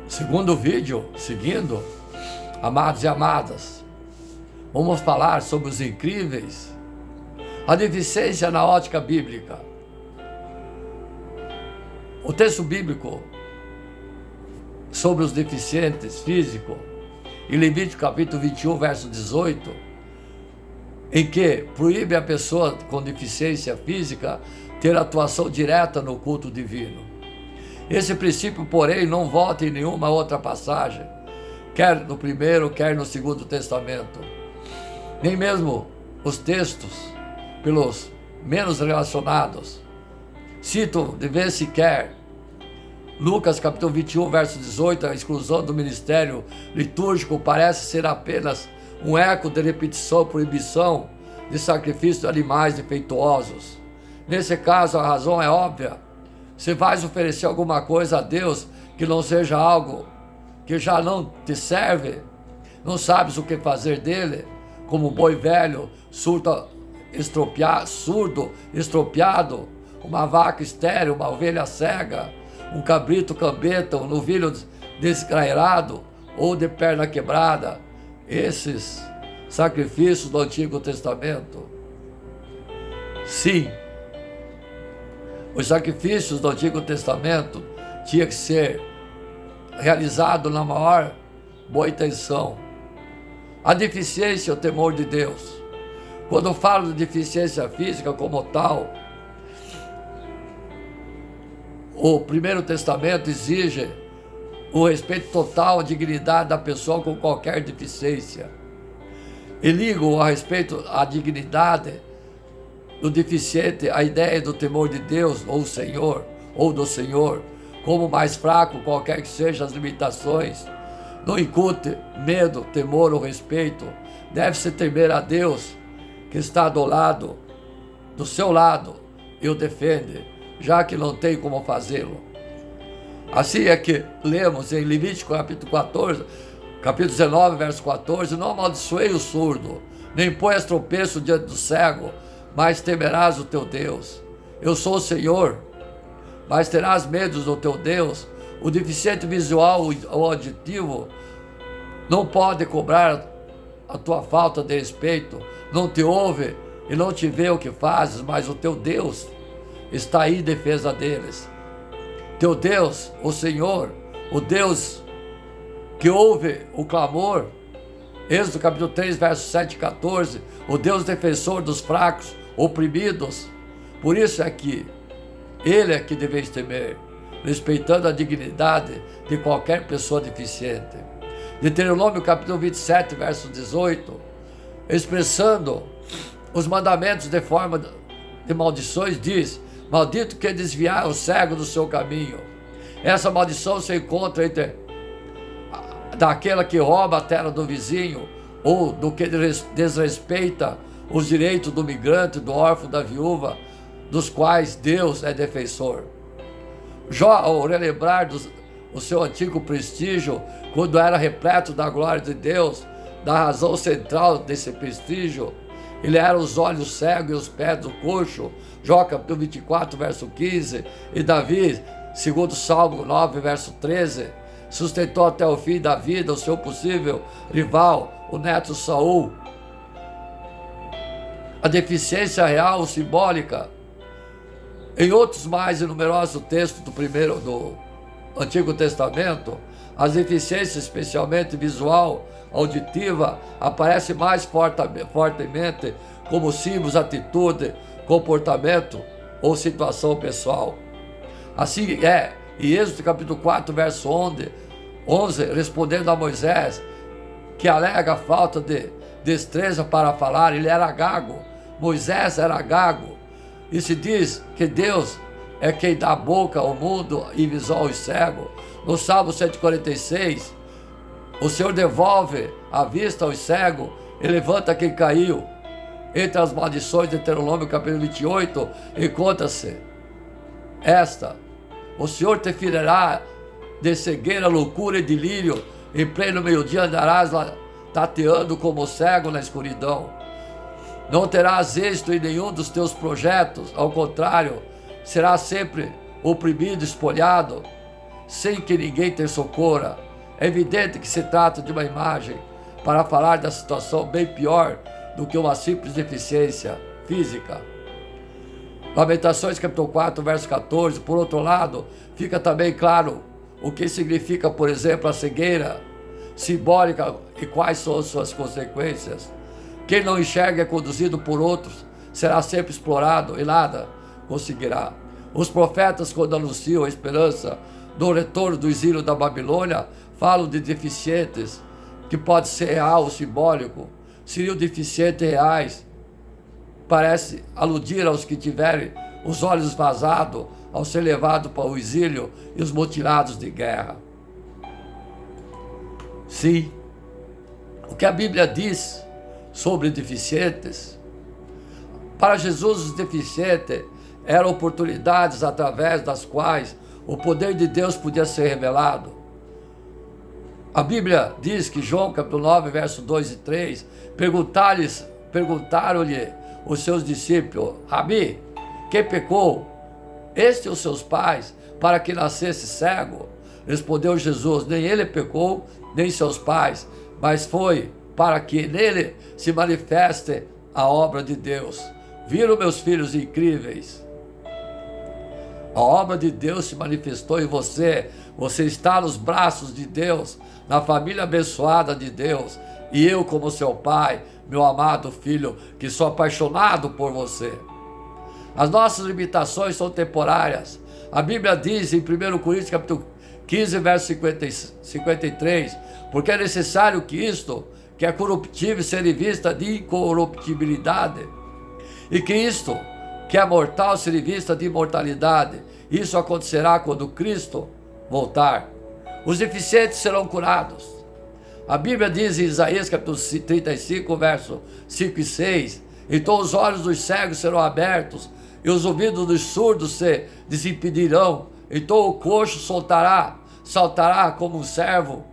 Segundo vídeo, seguindo, amados e amadas, vamos falar sobre os incríveis, a deficiência na ótica bíblica. O texto bíblico sobre os deficientes físicos, em Levítico capítulo 21, verso 18, em que proíbe a pessoa com deficiência física ter atuação direta no culto divino. Esse princípio, porém, não volta em nenhuma outra passagem, quer no Primeiro, quer no Segundo Testamento. Nem mesmo os textos, pelos menos relacionados, citam de vez sequer Lucas capítulo 21, verso 18, a exclusão do ministério litúrgico parece ser apenas um eco de repetição, proibição de sacrifício de animais defeituosos. Nesse caso, a razão é óbvia. Se vais oferecer alguma coisa a Deus que não seja algo que já não te serve, não sabes o que fazer dele, como um boi velho, surdo, estropiado, uma vaca estéril, uma ovelha cega, um cabrito cambeta, um novilho desgrairado ou de perna quebrada. Esses sacrifícios do Antigo Testamento. Sim, os sacrifícios do Antigo Testamento tinham que ser realizados na maior boa intenção. A deficiência é o temor de Deus. Quando eu falo de deficiência física como tal, o Primeiro Testamento exige o respeito total à dignidade da pessoa com qualquer deficiência. E ligo a respeito à dignidade do deficiente a ideia do temor de Deus ou Senhor, ou do Senhor, como mais fraco, qualquer que sejam as limitações. Não incute medo, temor ou respeito. Deve-se temer a Deus, que está do seu lado, e o defende, já que não tem como fazê-lo. Assim é que lemos em Levítico capítulo 19, verso 14, não amaldiçoei o surdo, nem ponhas tropeço diante do cego, mas temerás o teu Deus. Eu sou o Senhor, mas terás medo do teu Deus. O deficiente visual ou auditivo não pode cobrar a tua falta de respeito, não te ouve e não te vê o que fazes, mas o teu Deus está aí em defesa deles. Teu Deus, o Senhor, o Deus que ouve o clamor, Êxodo capítulo 3, versos 7 e 14, o Deus defensor dos fracos, oprimidos. Por isso é que Ele é que deveis temer, respeitando a dignidade de qualquer pessoa deficiente. Deuteronômio capítulo 27, verso 18, expressando os mandamentos de forma de maldições, diz: maldito que desviar o cego do seu caminho. Essa maldição se encontra entre daquela que rouba a terra do vizinho, ou do que desrespeita os direitos do migrante, do órfão, da viúva, dos quais Deus é defensor. Jó, ao relembrar o seu antigo prestígio, quando era repleto da glória de Deus, da razão central desse prestígio, ele era os olhos cegos e os pés do coxo, Jó capítulo 24, verso 15, e Davi, segundo Salmo 9, verso 13, sustentou até o fim da vida o seu possível rival, o neto Saul. A deficiência real ou simbólica, em outros mais numerosos textos do Antigo Testamento, as deficiências, especialmente visual, auditiva, aparecem mais fortemente como símbolos, atitude, comportamento ou situação pessoal. Assim é, em Êxodo capítulo 4, verso 11, respondendo a Moisés, que alega a falta de destreza para falar, ele era gago, Moisés era gago, e se diz que Deus é quem dá boca ao mundo e visão aos cegos. No Salmo 146, o Senhor devolve a vista aos cegos e levanta quem caiu. Entre as maldições de Deuteronômio capítulo 28, encontra-se esta: o Senhor te ferirá de cegueira, loucura e delírio, em pleno meio-dia andarás tateando como cego na escuridão. Não terás êxito em nenhum dos teus projetos, ao contrário, serás sempre oprimido, espolhado, sem que ninguém te socorra. É evidente que se trata de uma imagem para falar da situação bem pior do que uma simples deficiência física. Lamentações capítulo 4, verso 14. Por outro lado, fica também claro o que significa, por exemplo, a cegueira simbólica e quais são suas consequências. Quem não enxerga é conduzido por outros, será sempre explorado e nada conseguirá. Os profetas, quando anunciam a esperança do retorno do exílio da Babilônia, falam de deficientes, que pode ser real ou simbólico. Seriam deficientes reais. Parece aludir aos que tiverem os olhos vazados ao ser levado para o exílio e os mutilados de guerra. Sim, o que a Bíblia diz sobre deficientes, para Jesus os deficientes eram oportunidades através das quais o poder de Deus podia ser revelado. A Bíblia diz que João capítulo 9, verso 2 e 3, perguntaram-lhe os seus discípulos: Rabi, quem pecou? Este ou seus pais, para que nascesse cego? Respondeu Jesus: nem ele pecou, nem seus pais, mas foi para que nele se manifeste a obra de Deus. Viram meus filhos incríveis? A obra de Deus se manifestou em você. Você está nos braços de Deus, na família abençoada de Deus. E eu, como seu pai, meu amado filho, que sou apaixonado por você. As nossas limitações são temporárias. A Bíblia diz em 1 Coríntios capítulo 15, verso 53, porque é necessário que isto, que é corruptível, seja vista de incorruptibilidade, e que isto, que é mortal, seja vista de imortalidade. Isso acontecerá quando Cristo voltar. Os deficientes serão curados. A Bíblia diz em Isaías capítulo 35, verso 5 e 6, então os olhos dos cegos serão abertos, e os ouvidos dos surdos se desimpedirão. Então o coxo saltará como um servo,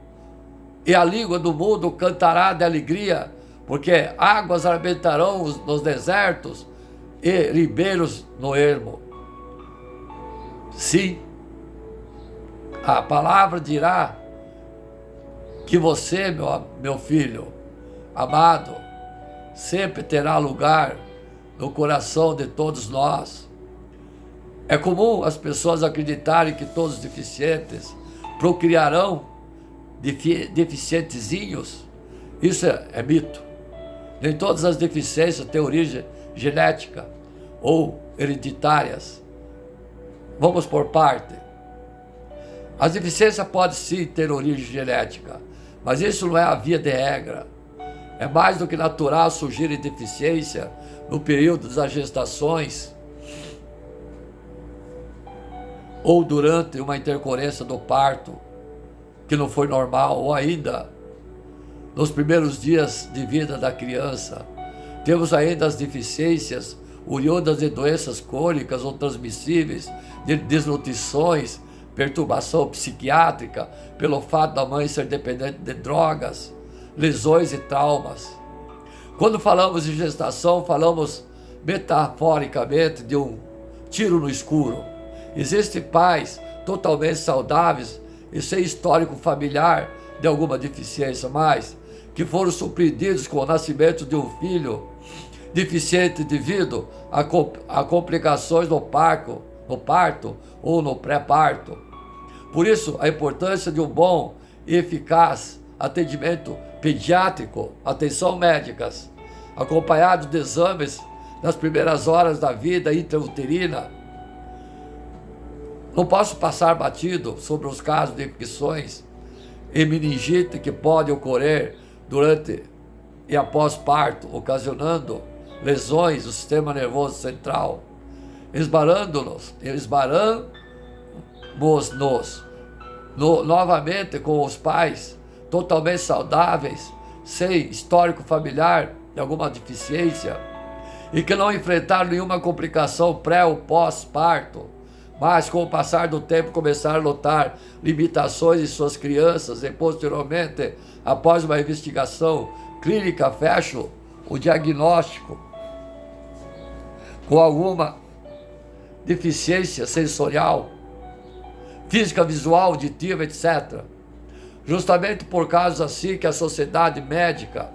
e a língua do mudo cantará de alegria, porque águas arrebentarão nos desertos e ribeiros no ermo. Sim, a palavra dirá que você, meu filho amado, sempre terá lugar no coração de todos nós. É comum as pessoas acreditarem que todos os deficientes procriarão deficientezinhos. Isso é mito. Nem todas as deficiências têm origem genética ou hereditárias. Vamos por parte. As deficiências podem sim ter origem genética, mas isso não é a via de regra. É mais do que natural surgir deficiência no período das gestações ou durante uma intercorrência do parto que não foi normal, ou ainda nos primeiros dias de vida da criança. Temos ainda as deficiências oriundas de doenças crônicas ou transmissíveis, de desnutrições, perturbação psiquiátrica, pelo fato da mãe ser dependente de drogas, lesões e traumas. Quando falamos de gestação, falamos metaforicamente de um tiro no escuro. Existem pais totalmente saudáveis e sem histórico familiar de alguma deficiência, mas que foram surpreendidos com o nascimento de um filho deficiente devido a complicações no parto ou no pré-parto. Por isso, a importância de um bom e eficaz atendimento pediátrico, atenção médicas, acompanhado de exames nas primeiras horas da vida intrauterina. Não posso passar batido sobre os casos de infecções e meningite que podem ocorrer durante e após parto, ocasionando lesões do sistema nervoso central, esbarrando-nos novamente com os pais totalmente saudáveis, sem histórico familiar de alguma deficiência, e que não enfrentaram nenhuma complicação pré ou pós-parto, mas com o passar do tempo começaram a notar limitações em suas crianças e posteriormente, após uma investigação clínica, fecham o diagnóstico com alguma deficiência sensorial, física, visual, auditiva, etc. Justamente por causa assim que a sociedade médica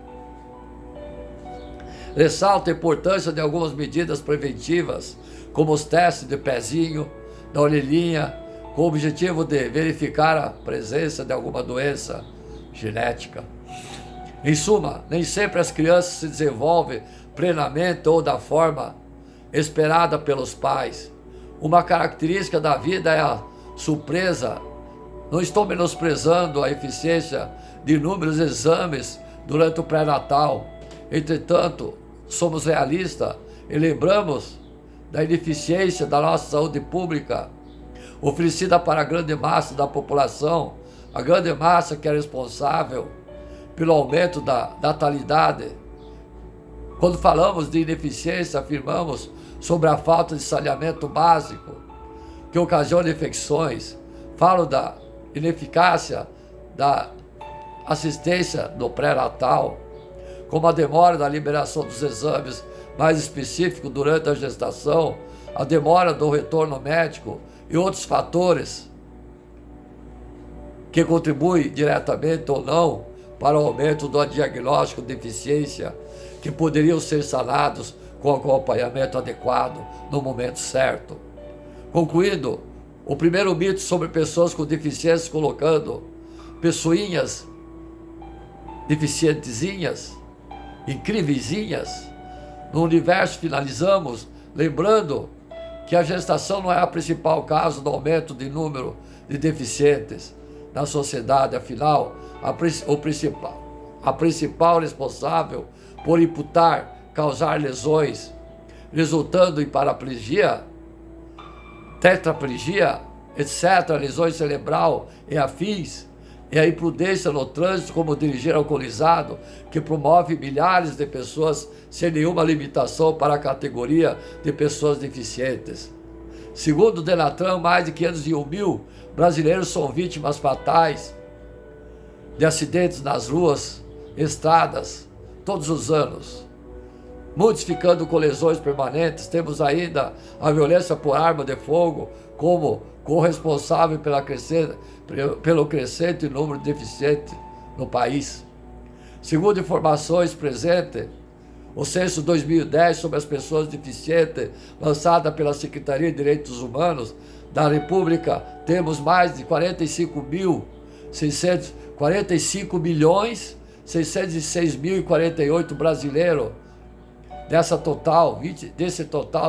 ressalta a importância de algumas medidas preventivas, como os testes de pezinho, da orelhinha, com o objetivo de verificar a presença de alguma doença genética. Em suma, nem sempre as crianças se desenvolvem plenamente ou da forma esperada pelos pais. Uma característica da vida é a surpresa. Não estou menosprezando a eficiência de inúmeros exames durante o pré-natal. Entretanto, somos realistas e lembramos da ineficiência da nossa saúde pública oferecida para a grande massa da população, a grande massa que é responsável pelo aumento da natalidade. Quando falamos de ineficiência, afirmamos sobre a falta de saneamento básico, que ocasiona infecções. Falo da ineficácia da assistência no pré-natal, como a demora da liberação dos exames mais específicos durante a gestação, a demora do retorno médico e outros fatores que contribuem diretamente ou não para o aumento do diagnóstico de deficiência, que poderiam ser sanados com acompanhamento adequado no momento certo. Concluindo, o primeiro mito sobre pessoas com deficiências colocando pessoinhas deficientezinhas, incríveiszinhas, no universo, finalizamos lembrando que a gestação não é a principal causa do aumento de número de deficientes na sociedade. Afinal, a principal responsável por imputar, causar lesões, resultando em paraplegia, tetraplegia, etc., lesões cerebral e afins, é a imprudência no trânsito, como dirigir alcoolizado, que promove milhares de pessoas sem nenhuma limitação para a categoria de pessoas deficientes. Segundo o Denatran, mais de 501 mil brasileiros são vítimas fatais de acidentes nas ruas, estradas, todos os anos. Muitos ficando com lesões permanentes. Temos ainda a violência por arma de fogo como corresponsável pelo crescente número de deficientes no país. Segundo informações presentes, o censo 2010 sobre as pessoas deficientes, lançada pela Secretaria de Direitos Humanos da República, temos mais de 45 milhões 606.048 brasileiros. Desse total,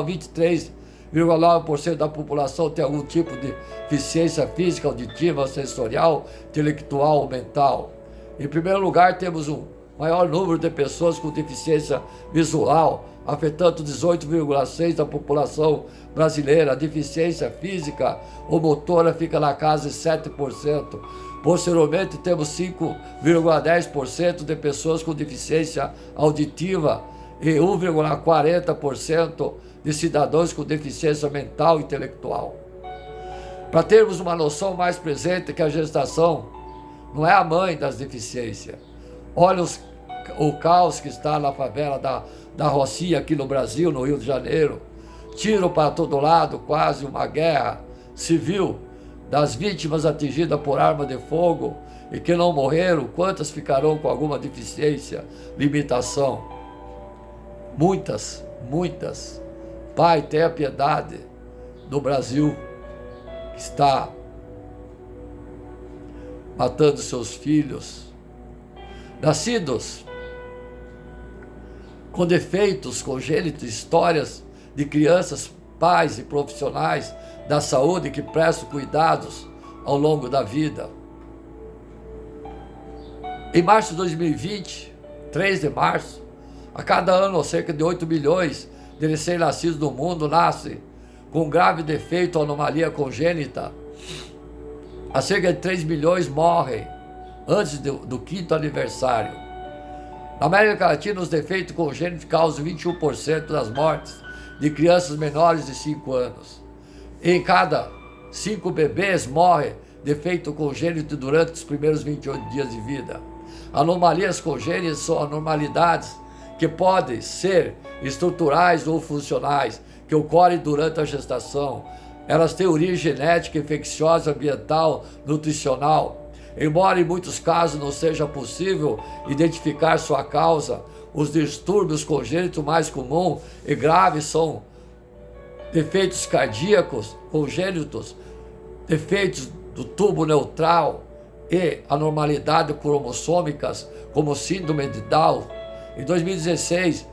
23,9% da população tem algum tipo de deficiência física, auditiva, sensorial, intelectual ou mental. Em primeiro lugar, temos um maior número de pessoas com deficiência visual, afetando 18,6% da população brasileira. A deficiência física ou motora fica na casa de 7%. Posteriormente, temos 5,10% de pessoas com deficiência auditiva e 1,40% de cidadãos com deficiência mental e intelectual. Para termos uma noção mais presente que a gestação não é a mãe das deficiências. Olha o caos que está na favela da Rocinha aqui no Brasil, no Rio de Janeiro. Tiro para todo lado, quase uma guerra civil, das vítimas atingidas por arma de fogo e que não morreram, quantas ficarão com alguma deficiência, limitação? Muitas. Pai, tenha piedade do Brasil, que está matando seus filhos, nascidos com defeitos congênitos, histórias de crianças, pais e profissionais da saúde que prestam cuidados ao longo da vida. Em março de 2020, 3 de março, a cada ano, cerca de 8 milhões de recém-nascidos do mundo nascem com grave defeito ou anomalia congênita. A cerca de 3 milhões morrem antes do 5º aniversário. Na América Latina, os defeitos congênitos causam 21% das mortes de crianças menores de 5 anos. Em cada 5 bebês morre defeito congênito durante os primeiros 28 dias de vida. Anomalias congênitas são anormalidades que podem ser estruturais ou funcionais, que ocorrem durante a gestação. Elas têm origem genética, infecciosa, ambiental, nutricional. Embora em muitos casos não seja possível identificar sua causa, os distúrbios congênitos mais comuns e graves são defeitos cardíacos congênitos, defeitos do tubo neutral e anormalidades cromossômicas, como síndrome de Down. Em 2016,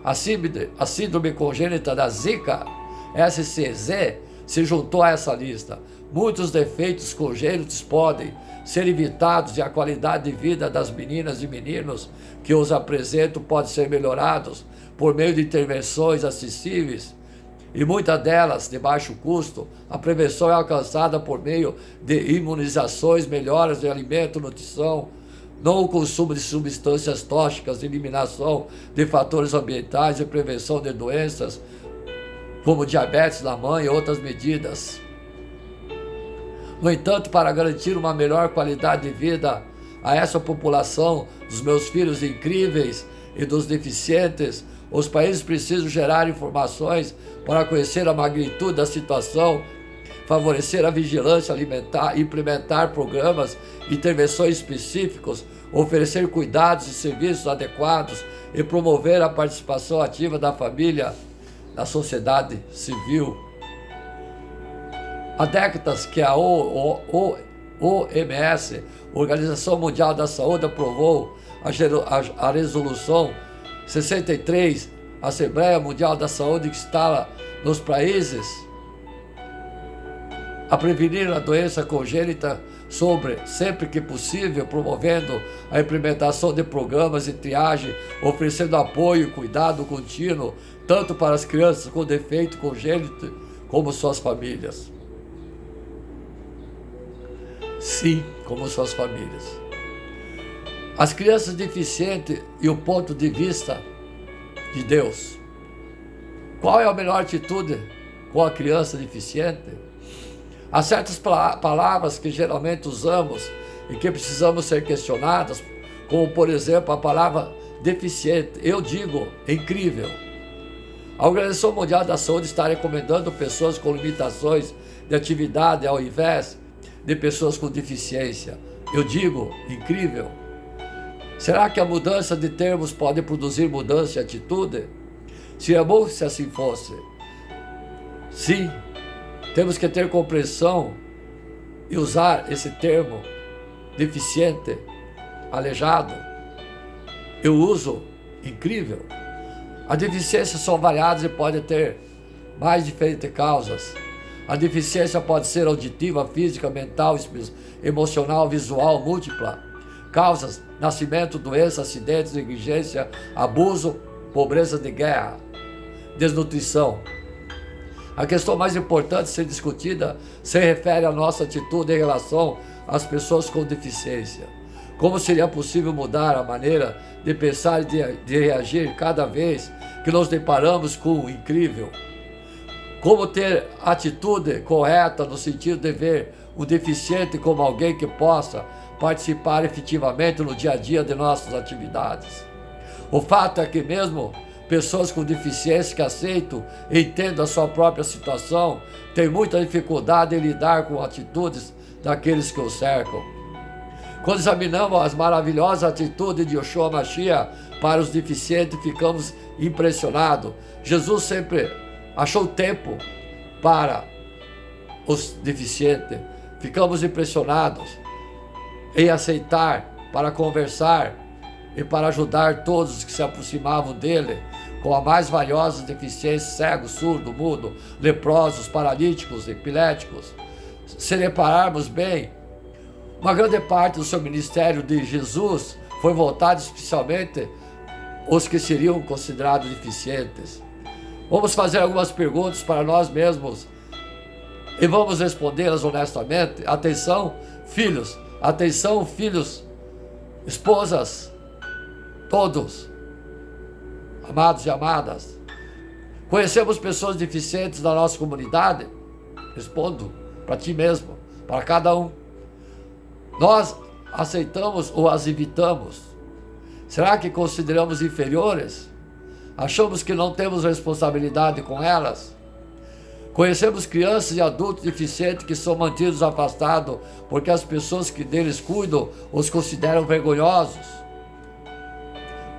a síndrome congênita da Zika, SCZ, se juntou a essa lista. Muitos defeitos congênitos podem ser evitados e a qualidade de vida das meninas e meninos que os apresentam pode ser melhorados por meio de intervenções acessíveis e muitas delas de baixo custo. A prevenção é alcançada por meio de imunizações, melhoras de alimento, nutrição, não o consumo de substâncias tóxicas, eliminação de fatores ambientais e prevenção de doenças como diabetes da mãe e outras medidas. No entanto, para garantir uma melhor qualidade de vida a essa população dos meus filhos incríveis e dos deficientes, os países precisam gerar informações para conhecer a magnitude da situação, favorecer a vigilância alimentar, implementar programas e intervenções específicos, oferecer cuidados e serviços adequados e promover a participação ativa da família na sociedade civil. Há décadas que a OMS, Organização Mundial da Saúde, aprovou a Resolução 63, a Assembleia Mundial da Saúde, que instala nos países a prevenir a doença congênita sempre que possível, promovendo a implementação de programas de triagem, oferecendo apoio e cuidado contínuo, tanto para as crianças com defeito congênito como suas famílias. Sim, como suas famílias. As crianças deficientes e o ponto de vista de Deus. Qual é a melhor atitude com a criança deficiente? Há certas palavras que geralmente usamos e que precisamos ser questionadas, como por exemplo a palavra deficiente. Eu digo incrível. A Organização Mundial da Saúde está recomendando pessoas com limitações de atividade ao invés de pessoas com deficiência. Eu digo incrível. Será que a mudança de termos pode produzir mudança de atitude? Seria bom se assim fosse. Sim, temos que ter compreensão e usar esse termo deficiente, aleijado. Eu uso incrível. As deficiências são variadas e podem ter mais diferentes causas. A deficiência pode ser auditiva, física, mental, emocional, visual, múltipla. Causas: nascimento, doença, acidentes, negligência, abuso, pobreza de guerra, desnutrição. A questão mais importante a ser discutida se refere à nossa atitude em relação às pessoas com deficiência. Como seria possível mudar a maneira de pensar e de reagir cada vez que nos deparamos com o incrível? Como ter atitude correta no sentido de ver o deficiente como alguém que possa participar efetivamente no dia a dia de nossas atividades? O fato é que mesmo pessoas com deficiência que aceitam e entendem a sua própria situação têm muita dificuldade em lidar com atitudes daqueles que os cercam. Quando examinamos as maravilhosas atitudes de Yeshua Mashiach para os deficientes, ficamos impressionados. Jesus sempre achou tempo para os deficientes. Ficamos impressionados em aceitar para conversar e para ajudar todos que se aproximavam dele com a mais valiosa deficiência: cegos, surdo, mudo, leprosos, paralíticos, epiléticos. Se repararmos bem, uma grande parte do seu ministério de Jesus foi voltado especialmente aos que seriam considerados deficientes. Vamos fazer algumas perguntas para nós mesmos e vamos respondê-las honestamente. Atenção, filhos, esposas, todos, amados e amadas. Conhecemos pessoas deficientes da nossa comunidade? Respondo para ti mesmo, para cada um. Nós aceitamos ou as evitamos? Será que consideramos inferiores? Achamos que não temos responsabilidade com elas? Conhecemos crianças e adultos deficientes que são mantidos afastados porque as pessoas que deles cuidam os consideram vergonhosos.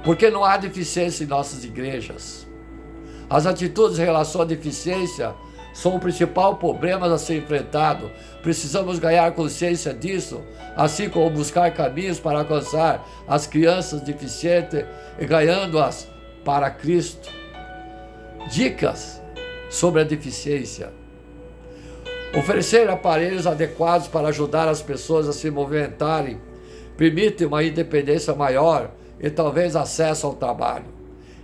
Porque não há deficiência em nossas igrejas. As atitudes em relação à deficiência são o principal problema a ser enfrentado. Precisamos ganhar consciência disso, assim como buscar caminhos para alcançar as crianças deficientes e ganhando-as para Cristo. Dicas sobre a deficiência: oferecer aparelhos adequados para ajudar as pessoas a se movimentarem, permite uma independência maior e talvez acesso ao trabalho.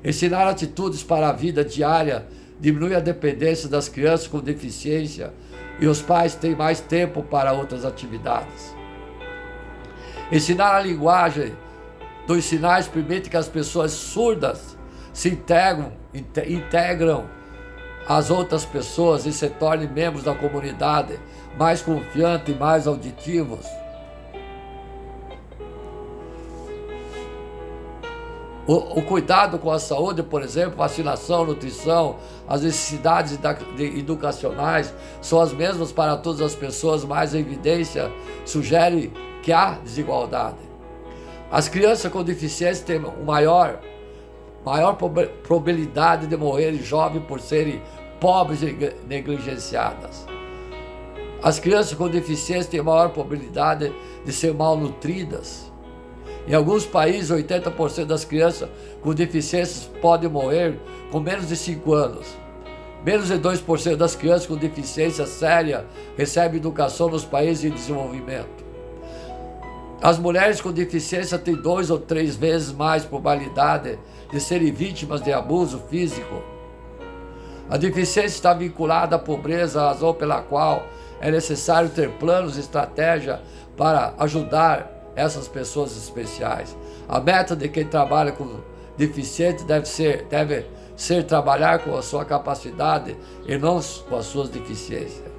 Ensinar atitudes para a vida diária diminui a dependência das crianças com deficiência e os pais têm mais tempo para outras atividades. Ensinar a linguagem dos sinais permite que as pessoas surdas se integram as outras pessoas e se tornem membros da comunidade mais confiantes e mais auditivos. O cuidado com a saúde, por exemplo, vacinação, nutrição, as necessidades educacionais são as mesmas para todas as pessoas, mas a evidência sugere que há desigualdade. As crianças com deficiência têm maior probabilidade de morrerem jovens por serem pobres e negligenciadas. As crianças com deficiência têm maior probabilidade de ser malnutridas. Em alguns países, 80% das crianças com deficiências podem morrer com menos de 5 anos. Menos de 2% das crianças com deficiência séria recebem educação nos países em desenvolvimento. As mulheres com deficiência têm 2 ou 3 vezes mais probabilidade de serem vítimas de abuso físico. A deficiência está vinculada à pobreza, a razão pela qual é necessário ter planos e estratégia para ajudar essas pessoas especiais. A meta de quem trabalha com deficiente deve ser trabalhar com a sua capacidade e não com as suas deficiências.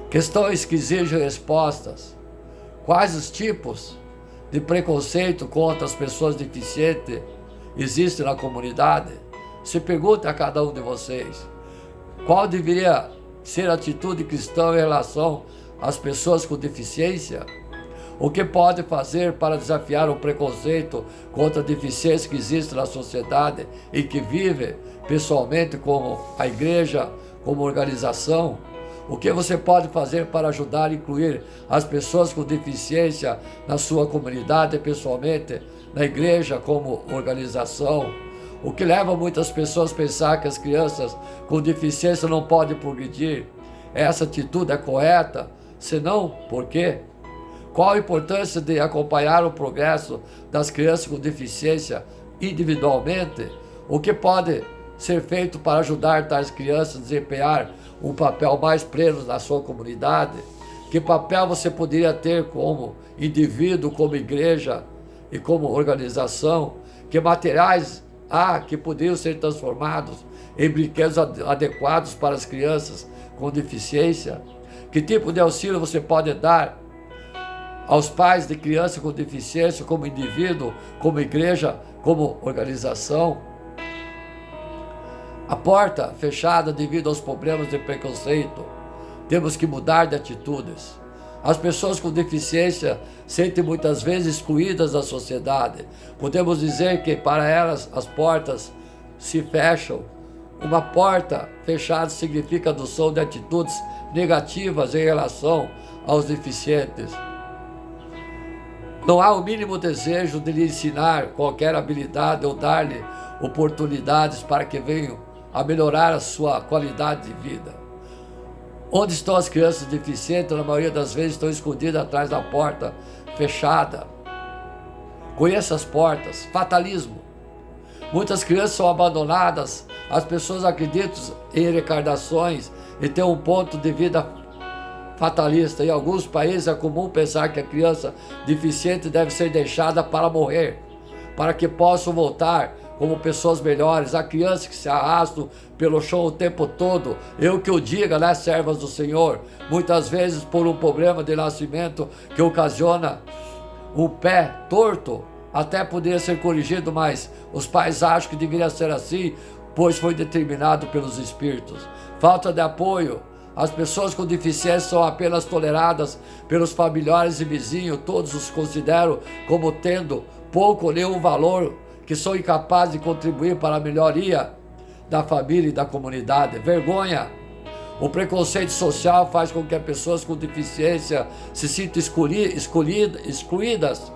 Questões que exigem respostas. Quais os tipos de preconceito contra as pessoas deficientes existem na comunidade? Se pergunte a cada um de vocês: qual deveria ser a atitude cristã em relação às pessoas com deficiência? O que pode fazer para desafiar o preconceito contra a deficiência que existe na sociedade e que vive pessoalmente como a igreja, como organização? O que você pode fazer para ajudar a incluir as pessoas com deficiência na sua comunidade, pessoalmente, na igreja, como organização? O que leva muitas pessoas a pensar que as crianças com deficiência não podem progredir? Essa atitude é correta? Se não, por quê? Qual a importância de acompanhar o progresso das crianças com deficiência individualmente? O que pode ser feito para ajudar tais crianças a desempenhar um papel mais pleno na sua comunidade? Que papel você poderia ter como indivíduo, como igreja e como organização? Que materiais há que poderiam ser transformados em brinquedos adequados para as crianças com deficiência? Que tipo de auxílio você pode dar aos pais de crianças com deficiência, como indivíduo, como igreja, como organização? A porta fechada devido aos problemas de preconceito. Temos que mudar de atitudes. As pessoas com deficiência sentem muitas vezes excluídas da sociedade. Podemos dizer que para elas as portas se fecham. Uma porta fechada significa adoção de atitudes negativas em relação aos deficientes. Não há o mínimo desejo de lhe ensinar qualquer habilidade ou dar-lhe oportunidades para que venham a melhorar a sua qualidade de vida. Onde estão as crianças deficientes? Na maioria das vezes estão escondidas atrás da porta fechada. Conheça as portas. Fatalismo. Muitas crianças são abandonadas. As pessoas acreditam em reencarnações e têm um ponto de vida fatalista. Em alguns países é comum pensar que a criança deficiente deve ser deixada para morrer, para que possam voltar como pessoas melhores. Há crianças que se arrastam pelo chão o tempo todo. Eu que o diga, né, servas do Senhor? Muitas vezes por um problema de nascimento que ocasiona um pé torto. Até poderia ser corrigido, mas os pais acham que deveria ser assim. pois foi determinado pelos Espíritos. Falta de apoio. As pessoas com deficiência são apenas toleradas pelos familiares e vizinhos, todos os consideram como tendo pouco ou nenhum valor, que são incapazes de contribuir para a melhoria da família e da comunidade. Vergonha. O preconceito social faz com que as pessoas com deficiência se sintam excluídas.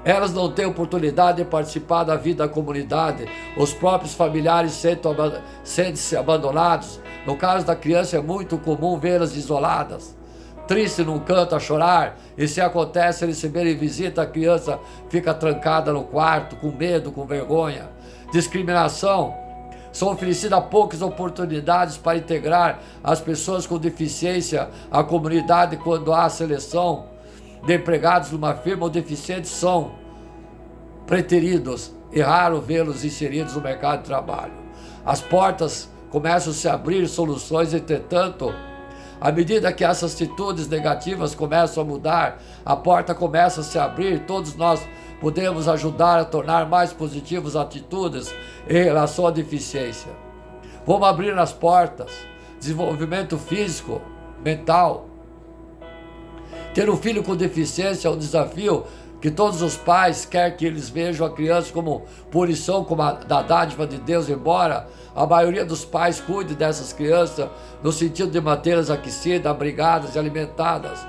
Elas não têm oportunidade de participar da vida da comunidade. Os próprios familiares sentem-se abandonados. No caso da criança, é muito comum vê-las isoladas, triste num canto a chorar, e se acontece receberem visita, a criança fica trancada no quarto, com medo, com vergonha. Discriminação. São oferecidas poucas oportunidades para integrar as pessoas com deficiência à comunidade. Quando há seleção de empregados numa firma, os deficientes são preteridos e raro vê-los inseridos no mercado de trabalho. As portas começam a se abrir soluções, entretanto, à medida que essas atitudes negativas começam a mudar, a porta começa a se abrir. Todos nós podemos ajudar a tornar mais positivas atitudes em relação à deficiência. Vamos abrir as portas. Desenvolvimento físico, mental. Ter um filho com deficiência é um desafio que todos os pais querem que eles vejam a criança como punição, como da dádiva de Deus, embora a maioria dos pais cuide dessas crianças no sentido de mantê-las aquecidas, abrigadas e alimentadas.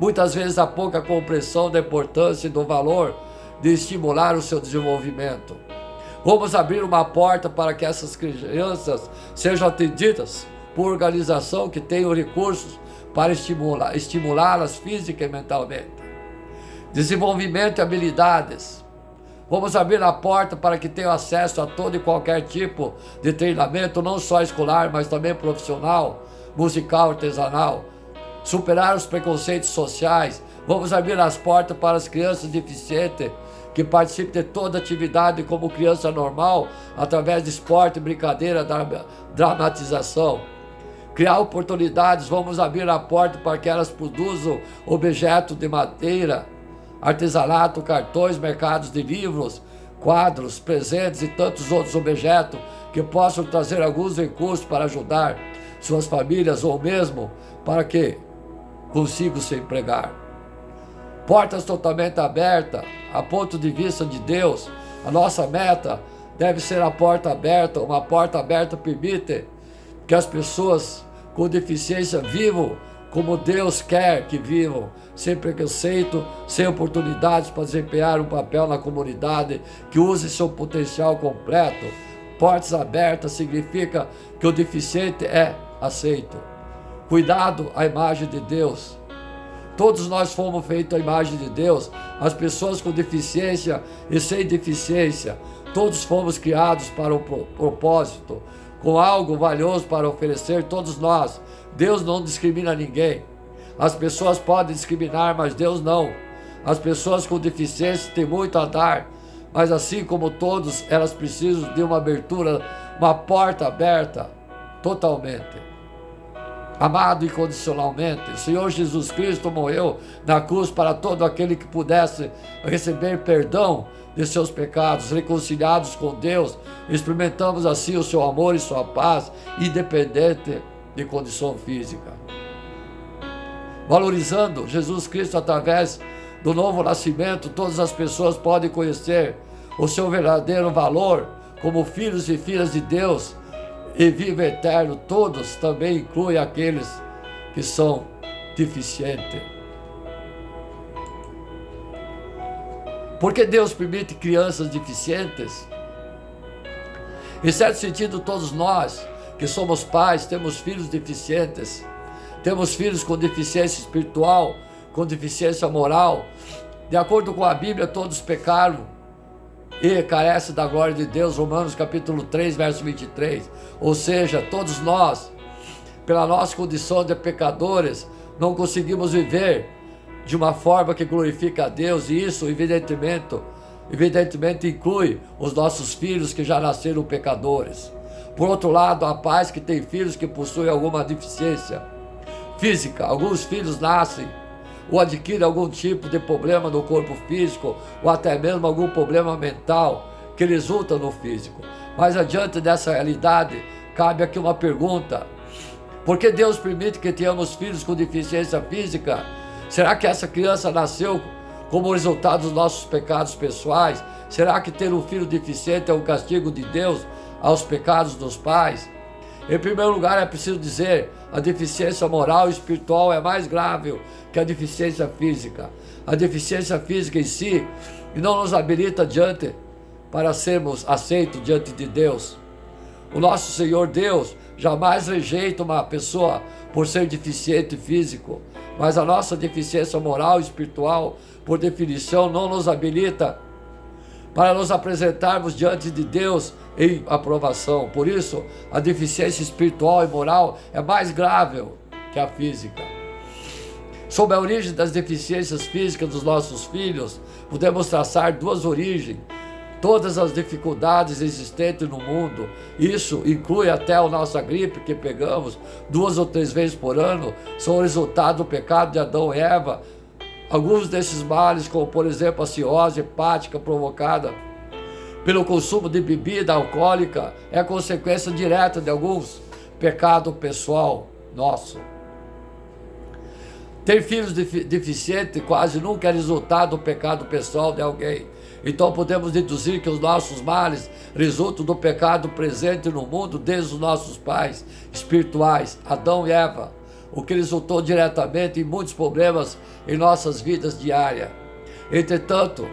Muitas vezes há pouca compreensão da importância e do valor de estimular o seu desenvolvimento. Vamos abrir uma porta para que essas crianças sejam atendidas por organização que tenham recursos para estimulá-las física e mentalmente. Desenvolvimento e habilidades. Vamos abrir a porta para que tenham acesso a todo e qualquer tipo de treinamento, não só escolar, mas também profissional, musical, artesanal. Superar os preconceitos sociais. Vamos abrir as portas para as crianças deficientes que participem de toda atividade como criança normal, através de esporte, brincadeira, dramatização. Criar oportunidades. Vamos abrir a porta para que elas produzam objetos de madeira, artesanato, cartões, mercados de livros, quadros, presentes e tantos outros objetos que possam trazer alguns recursos para ajudar suas famílias ou mesmo para que consigam se empregar. Portas totalmente abertas, a ponto de vista de Deus. A nossa meta deve ser a porta aberta. Uma porta aberta permite que as pessoas com deficiência vivam como Deus quer que vivam, sem preconceito, sem oportunidades para desempenhar um papel na comunidade, que use seu potencial completo. Portas abertas significa que o deficiente é aceito. Cuidado à imagem de Deus. Todos nós fomos feitos à imagem de Deus, as pessoas com deficiência e sem deficiência, todos fomos criados para um propósito, com algo valioso para oferecer, todos nós. Deus não discrimina ninguém. As pessoas podem discriminar, mas Deus não. As pessoas com deficiência têm muito a dar, mas assim como todos, elas precisam de uma abertura, uma porta aberta, totalmente. Amado incondicionalmente, o Senhor Jesus Cristo morreu na cruz para todo aquele que pudesse receber perdão de seus pecados, reconciliados com Deus. Experimentamos assim o seu amor e sua paz, independente de condição física. Valorizando Jesus Cristo através do novo nascimento, todas as pessoas podem conhecer o seu verdadeiro valor como filhos e filhas de Deus e vivo eterno. Todos também incluem aqueles que são deficientes. Por que Deus permite crianças deficientes? Em certo sentido, todos nós que somos pais, temos filhos deficientes, temos filhos com deficiência espiritual, com deficiência moral. De acordo com a Bíblia, todos pecaram e carecem da glória de Deus, Romanos capítulo 3, verso 23. Ou seja, todos nós, pela nossa condição de pecadores, não conseguimos viver de uma forma que glorifica a Deus, e isso evidentemente inclui os nossos filhos que já nasceram pecadores. Por outro lado, há pais que têm filhos que possuem alguma deficiência física. Alguns filhos nascem ou adquirem algum tipo de problema no corpo físico, ou até mesmo algum problema mental, que resulta no físico. Mas adiante dessa realidade, cabe aqui uma pergunta: por que Deus permite que tenhamos filhos com deficiência física? Será que essa criança nasceu como resultado dos nossos pecados pessoais? Será que ter um filho deficiente é um castigo de Deus aos pecados dos pais? Em primeiro lugar, é preciso dizer, a deficiência moral e espiritual é mais grave que a deficiência física. A deficiência física em si não nos habilita para sermos aceitos diante de Deus. O nosso Senhor Deus jamais rejeita uma pessoa por ser deficiente físico, mas a nossa deficiência moral e espiritual, por definição, não nos habilita para nos apresentarmos diante de Deus em aprovação. Por isso, a deficiência espiritual e moral é mais grave que a física. Sobre a origem das deficiências físicas dos nossos filhos, podemos traçar duas origens. Todas as dificuldades existentes no mundo, isso inclui até a nossa gripe que pegamos 2 ou 3 vezes por ano, são o resultado do pecado de Adão e Eva. Alguns desses males, como por exemplo a cirrose hepática provocada pelo consumo de bebida alcoólica, é consequência direta de alguns pecados pessoal nosso. Ter filhos deficientes quase nunca é resultado do pecado pessoal de alguém. Então podemos deduzir que os nossos males resultam do pecado presente no mundo desde os nossos pais espirituais, Adão e Eva, o que resultou diretamente em muitos problemas em nossas vidas diárias. Entretanto,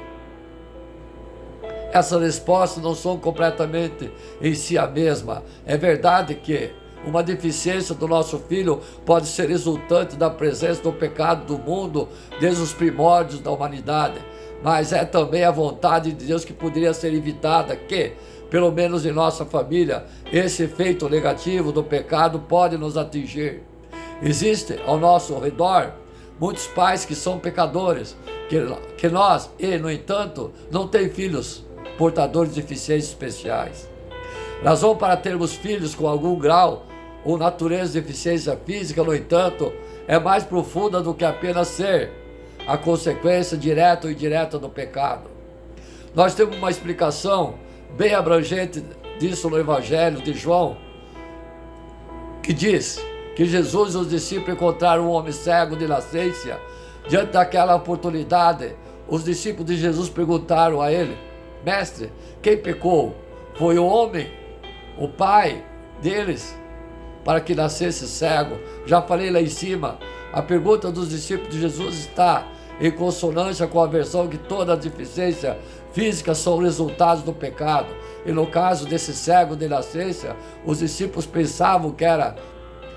essas respostas não são completamente em si a mesma. É verdade que uma deficiência do nosso filho pode ser resultante da presença do pecado do mundo desde os primórdios da humanidade, mas é também a vontade de Deus que poderia ser evitada que, pelo menos em nossa família, esse efeito negativo do pecado pode nos atingir. Existe ao nosso redor muitos pais que são pecadores, que nós, e no entanto, não tem filhos portadores de deficiências especiais. Razão para termos filhos com algum grau ou natureza de deficiência física, no entanto, é mais profunda do que apenas ser a consequência direta ou indireta do pecado. Nós temos uma explicação bem abrangente disso no Evangelho de João, que diz que Jesus e os discípulos encontraram um homem cego de nascença. Diante daquela oportunidade, os discípulos de Jesus perguntaram a ele: Mestre, quem pecou? Foi o homem, o pai deles, para que nascesse cego? Já falei lá em cima, a pergunta dos discípulos de Jesus está em consonância com a versão que toda deficiência física são resultados do pecado. E no caso desse cego de nascença, os discípulos pensavam que era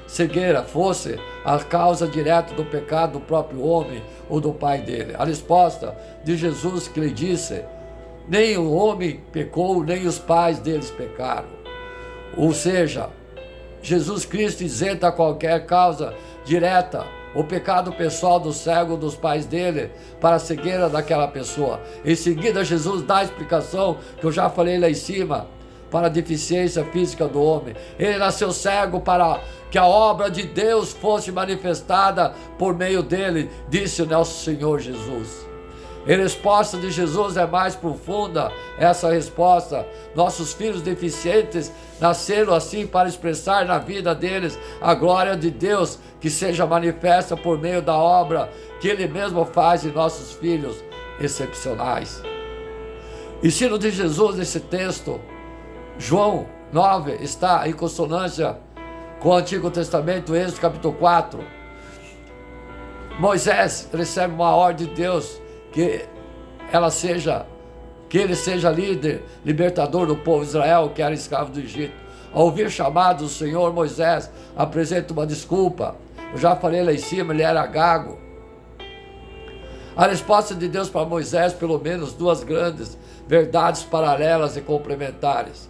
cegueira fosse a causa direta do pecado do próprio homem ou do pai dele. A resposta de Jesus que lhe disse: nem o homem pecou, nem os pais deles pecaram. Ou seja, Jesus Cristo isenta qualquer causa direta, o pecado pessoal do cego, dos pais dele, para a cegueira daquela pessoa. Em seguida, Jesus dá a explicação que eu já falei lá em cima, para a deficiência física do homem. Ele nasceu cego para que a obra de Deus fosse manifestada por meio dele, disse o nosso Senhor Jesus. A resposta de Jesus é mais profunda, essa resposta. Nossos filhos deficientes nasceram assim para expressar na vida deles a glória de Deus, que seja manifesta por meio da obra que Ele mesmo faz em nossos filhos excepcionais. Ensino de Jesus nesse texto, João 9, está em consonância com o Antigo Testamento, Êxodo capítulo 4. Moisés recebe uma ordem de Deus que ele seja líder, libertador do povo de Israel, que era escravo do Egito. Ao ouvir chamado do Senhor, Moisés apresenta uma desculpa. Eu já falei lá em cima, ele era gago. A resposta de Deus para Moisés, pelo menos duas grandes verdades paralelas e complementares.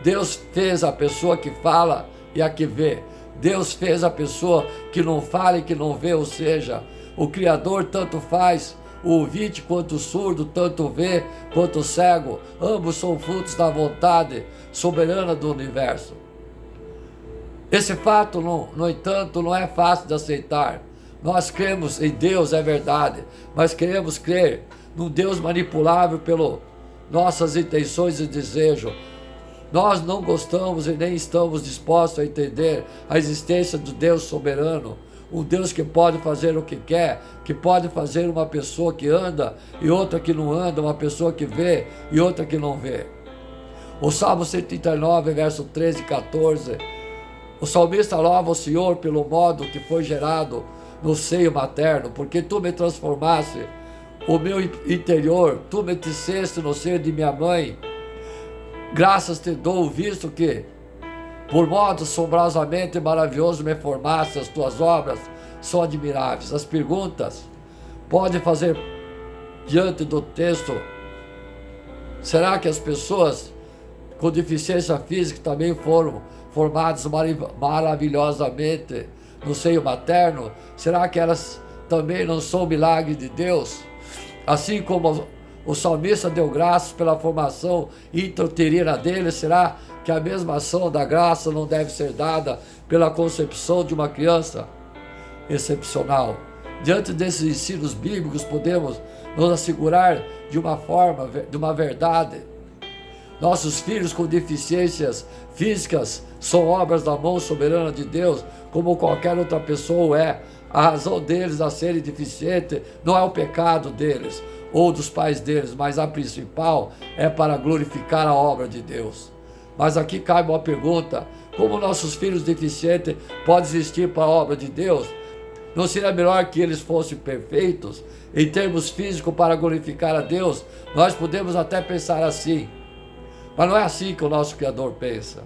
Deus fez a pessoa que fala e a que vê. Deus fez a pessoa que não fala e que não vê, ou seja, o Criador tanto faz o ouvinte quanto o surdo, tanto vê quanto o cego. Ambos são frutos da vontade soberana do universo. Esse fato, no entanto, não é fácil de aceitar. Nós cremos em Deus, é verdade, mas queremos crer num Deus manipulável nossas intenções e desejos. Nós não gostamos e nem estamos dispostos a entender a existência do Deus soberano, um Deus que pode fazer o que quer, que pode fazer uma pessoa que anda e outra que não anda, uma pessoa que vê e outra que não vê. O Salmo 139, verso 13 e 14, o salmista louva o Senhor pelo modo que foi gerado no seio materno, porque tu me transformaste o meu interior, tu me teceste no seio de minha mãe. Graças te dou, visto que por modo assombrosamente maravilhoso me formaste, as tuas obras são admiráveis. As perguntas pode fazer diante do texto: será que as pessoas com deficiência física também foram formadas maravilhosamente no seio materno? Será que elas também não são milagre de Deus? Assim como o salmista deu graças pela formação intrauterina dele, será que a mesma ação da graça não deve ser dada pela concepção de uma criança excepcional? Diante desses ensinos bíblicos, podemos nos assegurar de uma verdade: nossos filhos com deficiências físicas são obras da mão soberana de Deus, como qualquer outra pessoa é. A razão deles a serem deficientes não é o pecado deles ou dos pais deles, mas a principal é para glorificar a obra de Deus. Mas aqui cabe uma pergunta: como nossos filhos deficientes podem existir para a obra de Deus? Não seria melhor que eles fossem perfeitos em termos físicos para glorificar a Deus? Nós podemos até pensar assim, mas não é assim que o nosso Criador pensa.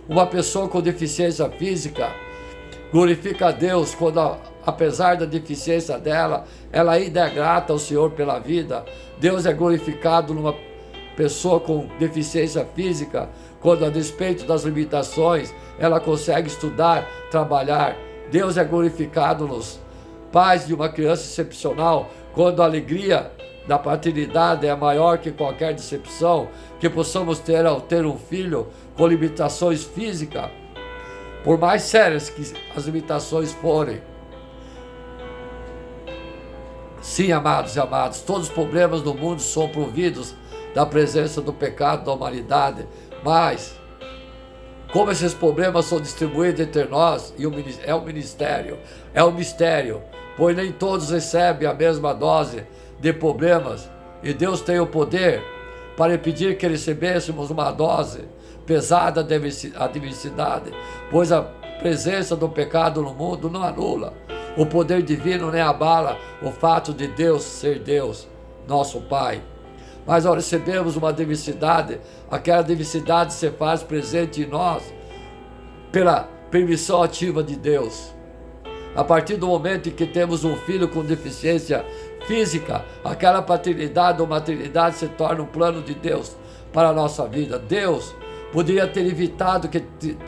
Uma pessoa com deficiência física glorifica a Deus quando, apesar da deficiência dela, ela ainda é grata ao Senhor pela vida. Deus é glorificado numa pessoa com deficiência física quando, a despeito das limitações, ela consegue estudar, trabalhar. Deus é glorificado nos pais de uma criança excepcional quando a alegria da paternidade é maior que qualquer decepção que possamos ter ao ter um filho com limitações físicas, por mais sérias que as limitações forem. Sim, amados e amadas, todos os problemas do mundo são providos da presença do pecado da humanidade, mas como esses problemas são distribuídos entre nós, é um mistério, pois nem todos recebem a mesma dose de problemas, e Deus tem o poder para impedir que recebêssemos uma dose pesada de adversidade, pois a presença do pecado no mundo não anula o poder divino, nem abala o fato de Deus ser Deus, nosso Pai. Mas ao recebermos uma adversidade, aquela adversidade se faz presente em nós pela permissão ativa de Deus. A partir do momento em que temos um filho com deficiência física, aquela paternidade ou maternidade se torna um plano de Deus para a nossa vida. Deus poderia ter evitado que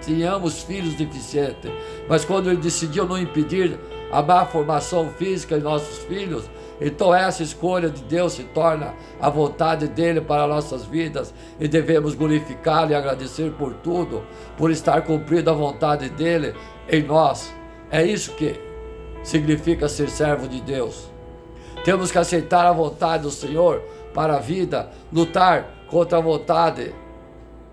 tenhamos filhos deficientes, mas quando Ele decidiu não impedir a má formação física em nossos filhos, então essa escolha de Deus se torna a vontade dEle para nossas vidas, e devemos glorificá-lo e agradecer por tudo, por estar cumprida a vontade dEle em nós. É isso que significa ser servo de Deus. Temos que aceitar a vontade do Senhor para a vida. Lutar contra a vontade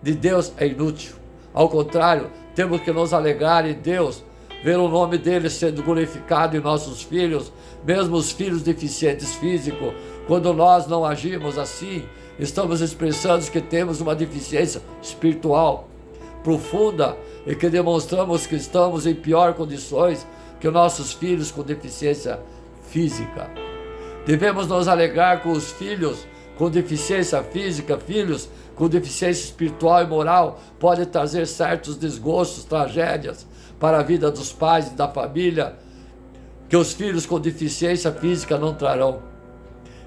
de Deus é inútil. Ao contrário, temos que nos alegrar em Deus, ver o nome dele sendo glorificado em nossos filhos, mesmo os filhos deficientes físicos. Quando nós não agimos assim, estamos expressando que temos uma deficiência espiritual profunda e que demonstramos que estamos em pior condições que nossos filhos com deficiência física. Devemos nos alegrar com os filhos com deficiência física. Filhos com deficiência espiritual e moral podem trazer certos desgostos, tragédias para a vida dos pais e da família, que os filhos com deficiência física não trarão.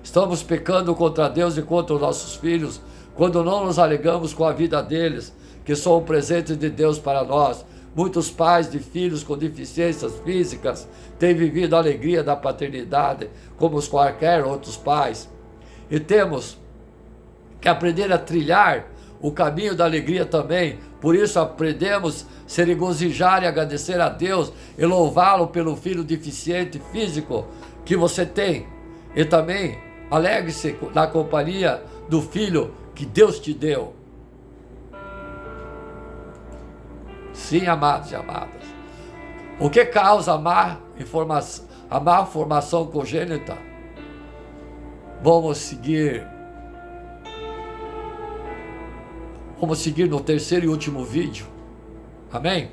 Estamos pecando contra Deus e contra os nossos filhos quando não nos alegramos com a vida deles, que são um presente de Deus para nós. Muitos pais de filhos com deficiências físicas têm vivido a alegria da paternidade como os quaisquer outros pais. E temos que aprender a trilhar o caminho da alegria também. Por isso aprendemos a se regozijar e agradecer a Deus e louvá-lo pelo filho deficiente físico que você tem. E também alegre-se na companhia do filho que Deus te deu. Sim, amados e amadas. O que causa a má formação congênita? Vamos seguir no terceiro e último vídeo. Amém?